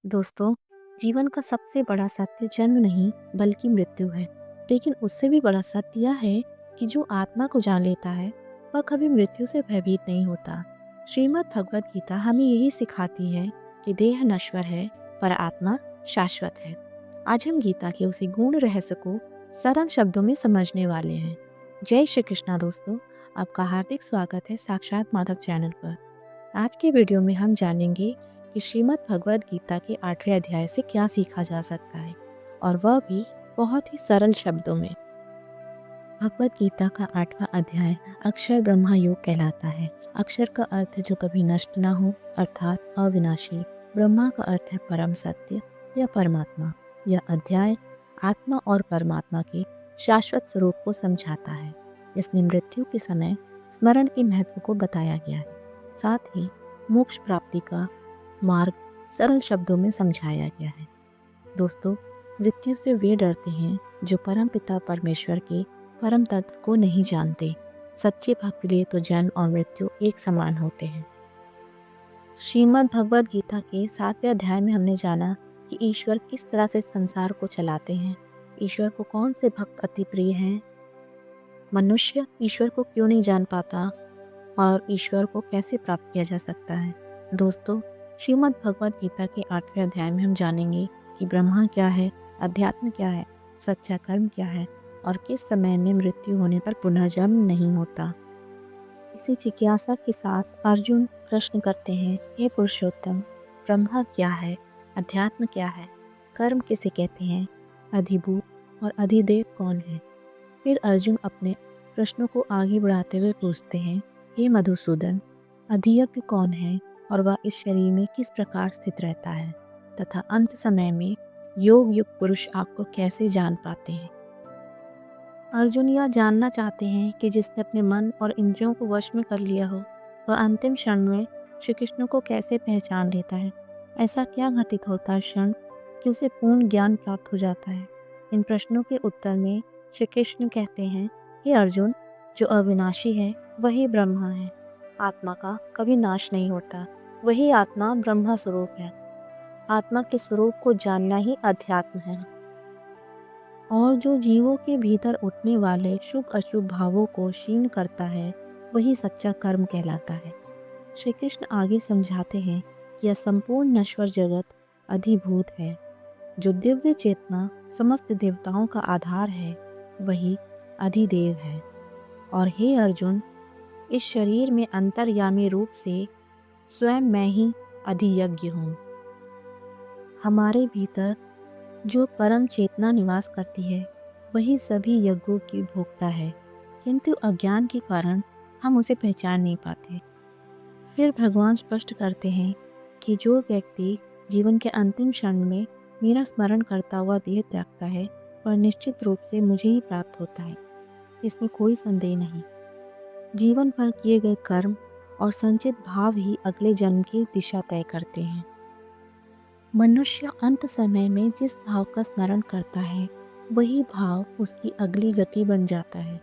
दोस्तों, जीवन का सबसे बड़ा सत्य जन्म नहीं बल्कि मृत्यु है। लेकिन उससे भी बड़ा सत्य यह है कि जो आत्मा को जान लेता है वह कभी मृत्यु से भयभीत नहीं होता। श्रीमद् भगवद गीता हमें यही सिखाती है कि देह नश्वर है पर आत्मा शाश्वत है। आज हम गीता के उसी गूढ़ रहस्य को सरल शब्दों में समझने वाले हैं। जय श्री कृष्णा दोस्तों, आपका हार्दिक स्वागत है साक्षात माधव चैनल पर। आज के वीडियो में हम जानेंगे कि श्रीमद् भगवद गीता के 8वें अध्याय से क्या सीखा जा सकता है, और वह भी बहुत ही सरल शब्दों में। भगवद गीता का 8वां अध्याय अक्षर ब्रह्मा योग कहलाता है। अक्षर का अर्थ है जो कभी नष्ट ना हो, अर्थात अविनाशी। ब्रह्मा का अर्थ है परम सत्य या परमात्मा। यह अध्याय आत्मा और परमात्मा के शाश्वत स्वरूप को समझाता है। इसमें मृत्यु के समय स्मरण के महत्व को बताया गया है। साथ ही मोक्ष प्राप्ति का मार्ग सरल शब्दों में समझाया गया है। दोस्तों, मृत्यु से वे डरते हैं जो परम पिता परमेश्वर के परम तत्व को नहीं जानते। सच्चे भक्त के लिए तो जन्म और मृत्यु एक समान होते हैं। श्रीमद् भगवद गीता के 7वें अध्याय में हमने जाना कि ईश्वर किस तरह से संसार को चलाते हैं। ईश्वर को कौन से भक्त अति प्रिय हैं, मनुष्य ईश्वर को क्यों नहीं जान पाता, और ईश्वर को कैसे प्राप्त किया जा सकता है। दोस्तों, श्रीमद् भगवद गीता के 8वें अध्याय में हम जानेंगे कि ब्रह्मा क्या है, अध्यात्म क्या है, सच्चा कर्म क्या है, और किस समय में मृत्यु होने पर पुनर्जन्म नहीं होता। इसी जिज्ञासा के साथ अर्जुन प्रश्न करते हैं, हे पुरुषोत्तम, ब्रह्मा क्या है, अध्यात्म क्या है, कर्म किसे कहते हैं, अधिभूत और अधिदेव कौन है। फिर अर्जुन अपने प्रश्नों को आगे बढ़ाते हुए पूछते हैं, हे मधुसूदन, अधियज्ञ कौन है और वह इस शरीर में किस प्रकार स्थित रहता है, तथा अंत समय में योग युक्त पुरुष आपको कैसे जान पाते हैं। अर्जुन यह जानना चाहते हैं कि जिसने अपने मन और इंद्रियों को वश में कर लिया हो वह अंतिम क्षण में श्री कृष्ण को कैसे पहचान लेता है। ऐसा क्या घटित होता है क्षण कि उसे पूर्ण ज्ञान प्राप्त हो जाता है। इन प्रश्नों के उत्तर में श्री कृष्ण कहते हैं, हे अर्जुन, जो अविनाशी है वही ब्रह्मा है। आत्मा का कभी नाश नहीं होता, वही आत्मा ब्रह्मा स्वरूप है। आत्मा के स्वरूप को जानना ही अध्यात्म है। और जो जीवों के भीतर उठने वाले शुभ अशुभ भावों को क्षीण करता है वही सच्चा कर्म कहलाता है। श्री कृष्ण आगे समझाते हैं कि यह संपूर्ण नश्वर जगत अधिभूत है। जो दिव्य चेतना समस्त देवताओं का आधार है वही अधिदेव है। और हे अर्जुन, इस शरीर में अंतर्यामी रूप से स्वयं मैं ही अधियज्ञ हूँ। हमारे भीतर जो परम चेतना निवास करती है वही सभी यज्ञों की भोक्ता है, किंतु अज्ञान के कारण हम उसे पहचान नहीं पाते। फिर भगवान स्पष्ट करते हैं कि जो व्यक्ति जीवन के अंतिम क्षण में मेरा स्मरण करता हुआ देह त्यागता है वह निश्चित रूप से मुझे ही प्राप्त होता है, इसमें कोई संदेह नहीं। जीवन भर किए गए कर्म और संचित भाव ही अगले जन्म की दिशा तय करते हैं। मनुष्य अंत समय में जिस भाव का स्मरण करता है वही भाव उसकी अगली गति बन जाता है।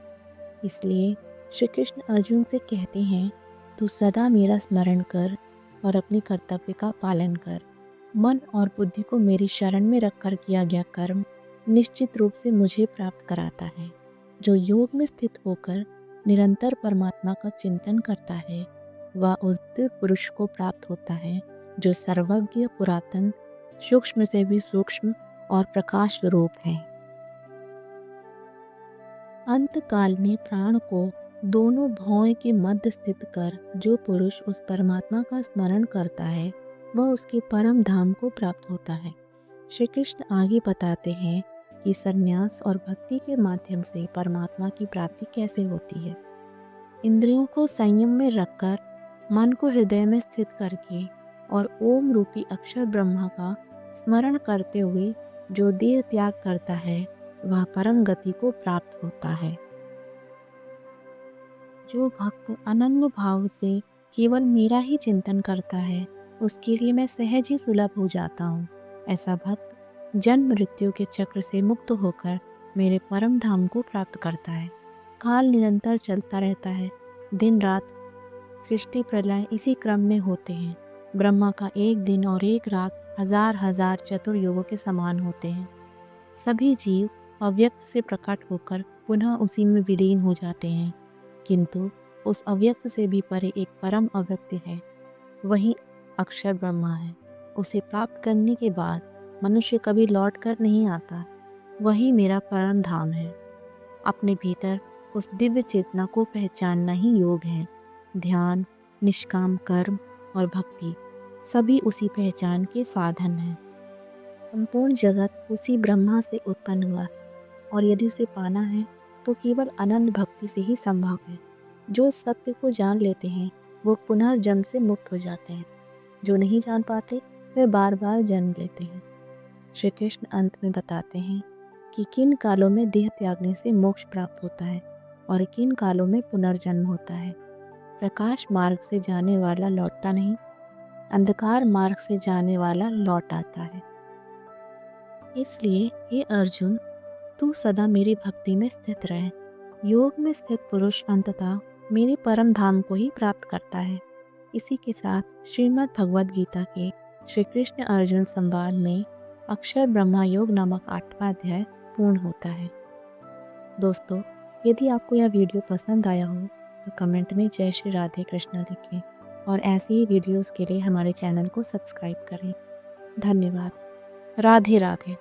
इसलिए श्री कृष्ण अर्जुन से कहते हैं, तू सदा मेरा स्मरण कर और अपने कर्तव्य का पालन कर। मन और बुद्धि को मेरी शरण में रखकर किया गया कर्म निश्चित रूप से मुझे प्राप्त कराता है। जो योग में स्थित होकर निरंतर परमात्मा का चिंतन करता है वह उस दिव्य पुरुष को प्राप्त होता है जो सर्वज्ञ, पुरातन, सूक्ष्म से भी सूक्ष्म और प्रकाश स्वरूप है। अंत काल में प्राण को दोनों भौं के मध्य स्थित कर जो पुरुष उस परमात्मा का स्मरण करता है वह उसके परम धाम को प्राप्त होता है। श्री कृष्ण आगे बताते हैं कि संन्यास और भक्ति के माध्यम से परमात्मा की प्राप्ति कैसे होती है। इंद्रियों को संयम में रखकर मन को हृदय में स्थित करके और ओम रूपी अक्षर ब्रह्मा का स्मरण करते हुए जो देह त्याग करता है वह परम गति को प्राप्त होता है। जो भक्त अनन्य भाव से केवल मेरा ही चिंतन करता है उसके लिए मैं सहज ही सुलभ हो जाता हूँ। ऐसा भक्त जन्म मृत्यु के चक्र से मुक्त होकर मेरे परम धाम को प्राप्त करता है। काल निरंतर चलता रहता है, दिन रात सृष्टि प्रलय इसी क्रम में होते हैं। ब्रह्मा का एक दिन और एक रात हजार हजार चतुर्युगों के समान होते हैं। सभी जीव अव्यक्त से प्रकट होकर पुनः उसी में विलीन हो जाते हैं, किंतु उस अव्यक्त से भी परे एक परम अव्यक्त है, वही अक्षर ब्रह्मा है। उसे प्राप्त करने के बाद मनुष्य कभी लौट कर नहीं आता। वही मेरा परम धाम है। अपने भीतर उस दिव्य चेतना को पहचानना ही योग है। ध्यान, निष्काम कर्म और भक्ति सभी उसी पहचान के साधन हैं। संपूर्ण जगत उसी ब्रह्मा से उत्पन्न हुआ और यदि उसे पाना है तो केवल अनंत भक्ति से ही संभव है। जो सत्य को जान लेते हैं वो पुनर्जन्म से मुक्त हो जाते हैं। जो नहीं जान पाते वे बार बार जन्म लेते हैं। श्री कृष्ण अंत में बताते हैं कि किन कालों में देह त्यागने से मोक्ष प्राप्त होता है और किन कालों में पुनर्जन्म होता है। प्रकाश मार्ग से जाने वाला लौटता नहीं, अंधकार मार्ग से जाने वाला लौट आता है। इसलिए हे अर्जुन, तू सदा मेरी भक्ति में स्थित रहे। योग में स्थित पुरुष अंततः मेरे परम धाम को ही प्राप्त करता है। इसी के साथ श्रीमद् भगवद गीता के श्री कृष्ण अर्जुन संवाद में अक्षर ब्रह्मा योग नामक 8वां अध्याय पूर्ण होता है। दोस्तों, यदि आपको यह वीडियो पसंद आया हो तो कमेंट में जय श्री राधे कृष्ण लिखें और ऐसे ही वीडियोस के लिए हमारे चैनल को सब्सक्राइब करें। धन्यवाद। राधे राधे।